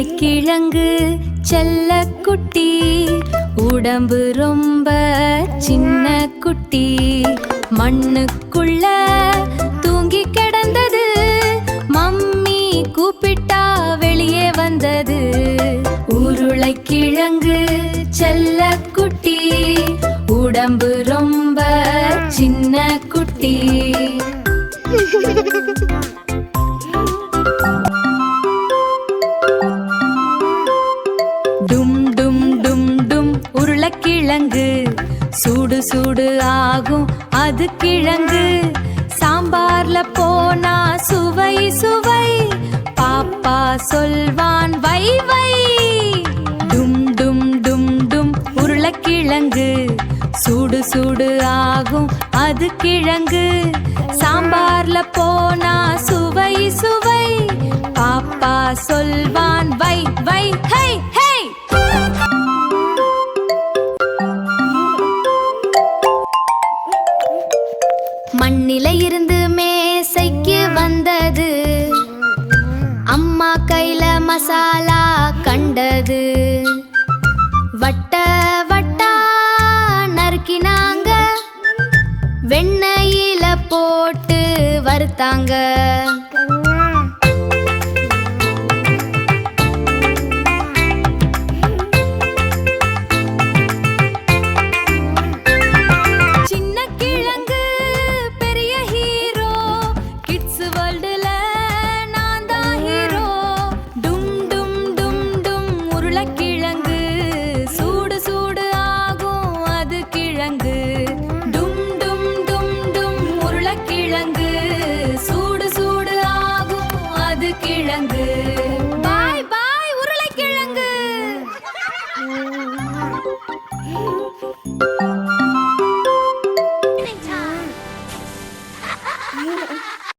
உருளைக்கிழங்கு செல்ல குட்டி, உடம்பு ரொம்ப சின்ன குட்டி. மண்ணுக்குள்ள தூங்கி கிடந்தது, மம்மி கூப்பிட்டா வெளியே வந்தது. உருளைக்கிழங்கு செல்ல குட்டி, உடம்பு ரொம்ப சின்ன குட்டி. டும் டும் டும் டும் உருளைக்கிழங்கு, சூடு சூடு ஆகும் அது கிழங்கு. சாம்பார்ல போனா சுவை சுவை, பாப்பா சொல்வான் வை வை. டும் டும் டும் டும் உருளைக்கிழங்கு, சூடு சூடு ஆகும் அது கிழங்கு. சாம்பார்ல போனா சுவை சுவை, பாப்பா சொல்வான் வை வை ஹை ஹை. மண்ணில இருந்து மேசைக்கு வந்தது, அம்மா கையில மசாலா கண்டது. வட்ட வட்டா நறுக்கினாங்க, வெண்ணெயில போட்டு வறுத்தாங்க. சின்ன கிழங்கு பெரிய ஹீரோ, கிட்ஸ் வேர்ல்டுல நான் தான் ஹீரோ. டும் டும் டும் டும் உருளைக்கிழங்கு, சூடு சூடு ஆகும் அது கிழங்கு. டும் டும் டும் டும் உருளைக்கிழங்கு, சூடு சூடு ஆகும் அது கிழங்கு.